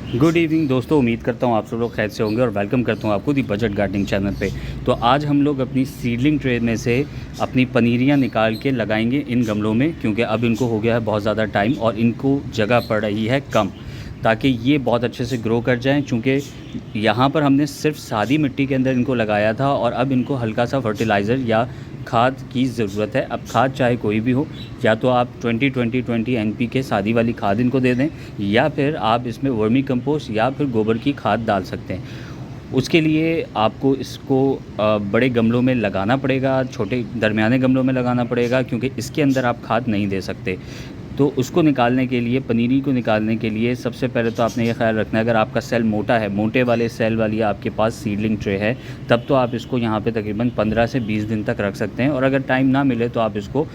Good evening दोस्तों, उम्मीद करता हूँ आप सब लोग खैर से होंगे और वेलकम करता हूँ आपको दी बजट गार्डनिंग चैनल पे। तो आज हम लोग अपनी सीडलिंग ट्रे में से अपनी पनीरियाँ निकाल के लगाएंगे इन गमलों में, क्योंकि अब इनको हो गया है बहुत ज़्यादा टाइम और इनको जगह पड़ रही है कम, ताकि ये बहुत अच्छे से ग्रो कर जाएं। चूँकि यहाँ पर हमने सिर्फ सादी मिट्टी के अंदर इनको लगाया था और अब इनको हल्का सा फर्टिलाइज़र या खाद की ज़रूरत है। अब खाद चाहे कोई भी हो, या तो आप 20-20-20 NPK सादी वाली खाद इनको दे दें, या फिर आप इसमें वर्मी कंपोस्ट या फिर गोबर की खाद डाल सकते हैं। उसके लिए आपको इसको बड़े गमलों में लगाना पड़ेगा, छोटे दरमियाने गमलों में लगाना पड़ेगा, क्योंकि इसके अंदर आप खाद नहीं दे सकते। तो उसको निकालने के लिए, पनीरी को निकालने के लिए सबसे पहले तो आपने ये ख्याल रखना है, अगर आपका सेल मोटा है, मोटे वाले सेल वाली आपके पास सीडलिंग ट्रे है, तब तो आप इसको यहाँ पे तकरीबन 15 से 20 दिन तक रख सकते हैं। और अगर टाइम ना मिले तो आप इसको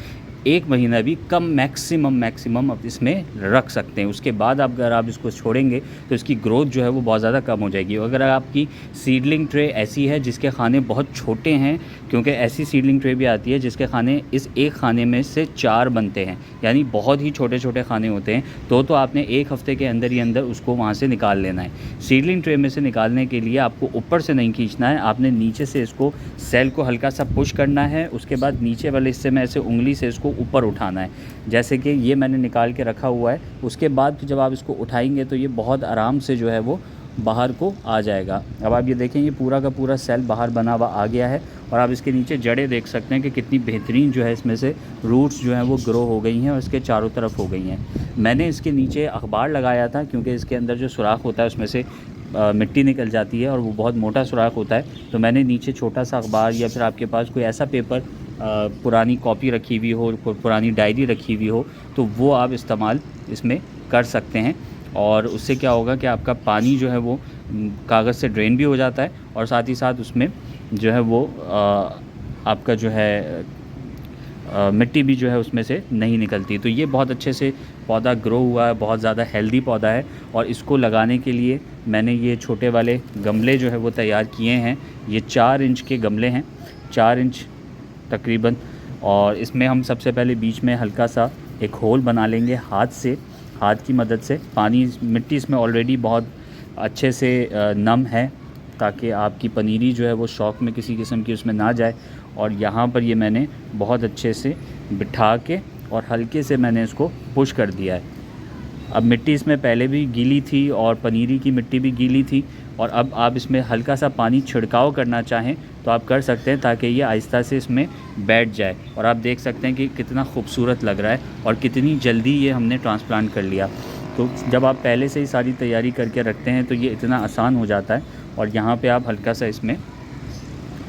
1 महीना भी कम मैक्सिमम आप इसमें रख सकते हैं। उसके बाद अगर आप इसको छोड़ेंगे तो इसकी ग्रोथ जो है वो बहुत ज़्यादा कम हो जाएगी। अगर आपकी सीडलिंग ट्रे ऐसी है जिसके खाने बहुत छोटे हैं, क्योंकि ऐसी सीडलिंग ट्रे भी आती है जिसके खाने इस एक खाने में से 4 बनते हैं, यानी बहुत ही छोटे छोटे खाने होते हैं, तो आपने 1 हफ़्ते के अंदर ही अंदर उसको वहाँ से निकाल लेना है। सीडलिंग ट्रे में से निकालने के लिए आपको ऊपर से नहीं खींचना है, आपने नीचे से इसको सेल को हल्का सा पुश करना है। उसके बाद नीचे वाले हिस्से में ऐसे उंगली से इसको ऊपर उठाना है, जैसे कि ये मैंने निकाल के रखा हुआ है। उसके बाद जब आप इसको उठाएंगे तो ये बहुत आराम से जो है वो बाहर को आ जाएगा। अब आप ये देखें, ये पूरा का पूरा सेल बाहर बना हुआ आ गया है और आप इसके नीचे जड़ें देख सकते हैं कि कितनी बेहतरीन जो है इसमें से रूट्स जो हैं वो ग्रो हो गई हैं और इसके चारों तरफ हो गई हैं। मैंने इसके नीचे अखबार लगाया था, क्योंकि इसके अंदर जो सुराख होता है उसमें से मिट्टी निकल जाती है और वो बहुत मोटा सुराख होता है। तो मैंने नीचे छोटा सा अखबार या फिर आपके पास कोई ऐसा पेपर, पुरानी कॉपी रखी हुई हो, पुरानी डायरी रखी हुई हो, तो वो आप इस्तेमाल इसमें कर सकते हैं। और उससे क्या होगा कि आपका पानी जो है वो कागज़ से ड्रेन भी हो जाता है और साथ ही साथ उसमें जो है वो आपका जो है मिट्टी भी जो है उसमें से नहीं निकलती। तो ये बहुत अच्छे से पौधा ग्रो हुआ है, बहुत ज़्यादा हेल्दी पौधा है। और इसको लगाने के लिए मैंने ये छोटे वाले गमले जो है वो तैयार किए हैं। ये 4 इंच के गमले हैं, 4 इंच तकरीबन। और इसमें हम सबसे पहले बीच में हल्का सा एक होल बना लेंगे हाथ की मदद से। मिट्टी इसमें ऑलरेडी बहुत अच्छे से नम है, ताकि आपकी पनीरी जो है वो शौक में किसी किस्म की उसमें ना जाए। और यहाँ पर ये मैंने बहुत अच्छे से बिठा के और हल्के से मैंने इसको पुश कर दिया है। अब मिट्टी इसमें पहले भी गीली थी और पनीरी की मिट्टी भी गीली थी, और अब आप इसमें हल्का सा पानी छिड़काव करना चाहें तो आप कर सकते हैं, ताकि ये आहिस्ता से इसमें बैठ जाए। और आप देख सकते हैं कि कितना खूबसूरत लग रहा है और कितनी जल्दी ये हमने ट्रांसप्लांट कर लिया। तो जब आप पहले से ही सारी तैयारी करके रखते हैं तो ये इतना आसान हो जाता है। और यहाँ पे आप हल्का सा इसमें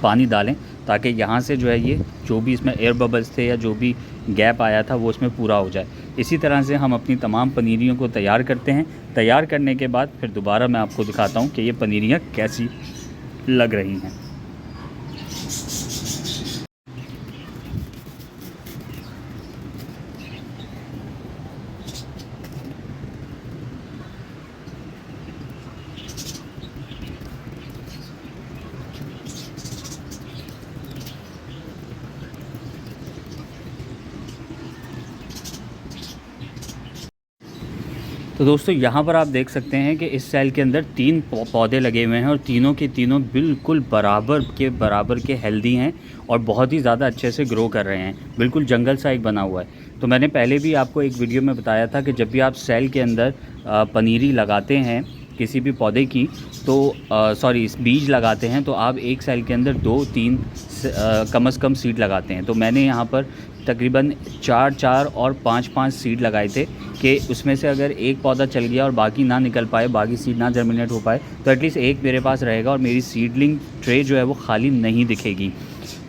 पानी डालें, ताकि यहाँ से जो है ये जो भी इसमें एयर बबल्स थे या जो भी गैप आया था वो इसमें पूरा हो जाए। इसी तरह से हम अपनी तमाम पनीरियों को तैयार करते हैं। तैयार करने के बाद फिर दोबारा मैं आपको दिखाता हूँ कि ये पनीरियाँ कैसी लग रही हैं। तो दोस्तों, यहाँ पर आप देख सकते हैं कि इस सेल के अंदर 3 पौधे लगे हुए हैं और तीनों के तीनों बिल्कुल बराबर के हेल्दी हैं और बहुत ही ज़्यादा अच्छे से ग्रो कर रहे हैं। बिल्कुल जंगल सा एक बना हुआ है। तो मैंने पहले भी आपको एक वीडियो में बताया था कि जब भी आप सेल के अंदर पनीरी लगाते हैं किसी भी पौधे की, तो इस बीज लगाते हैं, तो आप एक सेल के अंदर 2-3 कम से कम सीड लगाते हैं। तो मैंने यहाँ पर तकरीबन 4 और 5 सीड लगाए थे, कि उसमें से अगर एक पौधा चल गया और बाकी ना निकल पाए, बाकी सीड ना जर्मिनेट हो पाए, तो एटलीस्ट एक मेरे पास रहेगा और मेरी सीडलिंग ट्रे जो है वो खाली नहीं दिखेगी।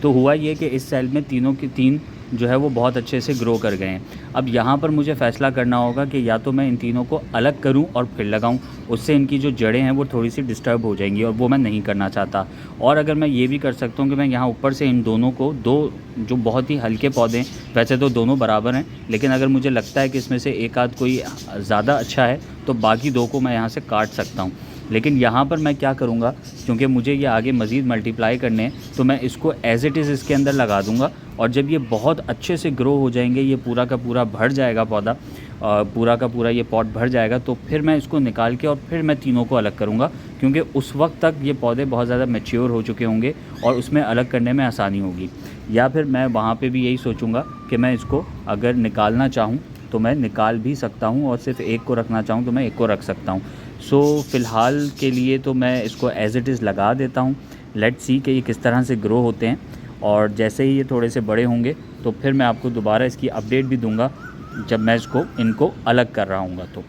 तो हुआ ये कि इस सेल में तीनों के तीन जो है वो बहुत अच्छे से ग्रो कर गए हैं। अब यहाँ पर मुझे फ़ैसला करना होगा कि या तो मैं इन तीनों को अलग करूँ और फिर लगाऊँ, उससे इनकी जो जड़ें हैं वो थोड़ी सी डिस्टर्ब हो जाएंगी और वो मैं नहीं करना चाहता। और अगर मैं ये भी कर सकता हूँ कि मैं यहाँ ऊपर से इन दोनों को, दो जो बहुत ही हल्के पौधे हैं, वैसे तो दोनों बराबर हैं, लेकिन अगर मुझे लगता है कि इसमें से एक आध कोई ज़्यादा अच्छा है तो बाकी 2 को मैं यहाँ से काट सकता हूँ। लेकिन यहाँ पर मैं क्या करूँगा, क्योंकि मुझे ये आगे मज़ीद मल्टीप्लाई करने हैं, तो मैं इसको एज़ इट इज़ इसके अंदर लगा दूँगा और जब ये बहुत अच्छे से ग्रो हो जाएंगे, ये पूरा का पूरा भर जाएगा पौधा, पूरा का पूरा ये पॉट भर जाएगा, तो फिर मैं इसको निकाल के और फिर मैं तीनों को अलग करूँगा, क्योंकि उस वक्त तक ये पौधे बहुत ज़्यादा मैच्योर हो चुके होंगे और उसमें अलग करने में आसानी होगी। या फिर मैं वहाँ पे भी यही सोचूंगा कि मैं इसको अगर निकालना चाहूँ तो मैं निकाल भी सकता हूँ, और सिर्फ एक को रखना चाहूँ तो मैं एक को रख सकता हूँ। सो फ़िलहाल के लिए तो मैं इसको एज़ इट इज़ लगा देता हूँ। लेट्स सी कि ये किस तरह से ग्रो होते हैं, और जैसे ही ये थोड़े से बड़े होंगे तो फिर मैं आपको दोबारा इसकी अपडेट भी दूंगा जब मैं इनको अलग कर रहा हूँगा। तो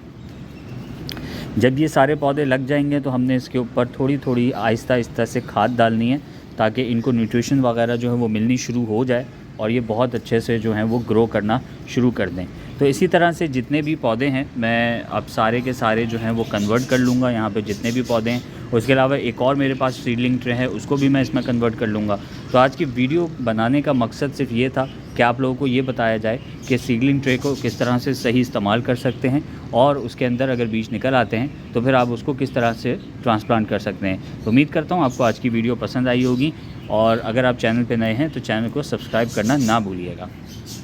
जब ये सारे पौधे लग जाएंगे तो हमने इसके ऊपर थोड़ी थोड़ी आहिस्ता आहिस्ता से खाद डालनी है, ताकि इनको न्यूट्रिशन वगैरह जो है वो मिलनी शुरू हो जाए और ये बहुत अच्छे से जो हैं वो ग्रो करना शुरू कर दें। तो इसी तरह से जितने भी पौधे हैं मैं अब सारे के सारे जो हैं वो कन्वर्ट कर लूँगा यहाँ पे जितने भी पौधे हैं। उसके अलावा एक और मेरे पास सीडलिंग ट्रे है, उसको भी मैं इसमें कन्वर्ट कर लूँगा। तो आज की वीडियो बनाने का मकसद सिर्फ ये था कि आप लोगों को ये बताया जाए कि सीडलिंग ट्रे को किस तरह से सही इस्तेमाल कर सकते हैं, और उसके अंदर अगर बीज निकल आते हैं तो फिर आप उसको किस तरह से ट्रांसप्लांट कर सकते हैं। तो उम्मीद करता हूँ आपको आज की वीडियो पसंद आई होगी, और अगर आप चैनल पे नए हैं तो चैनल को सब्सक्राइब करना ना भूलिएगा।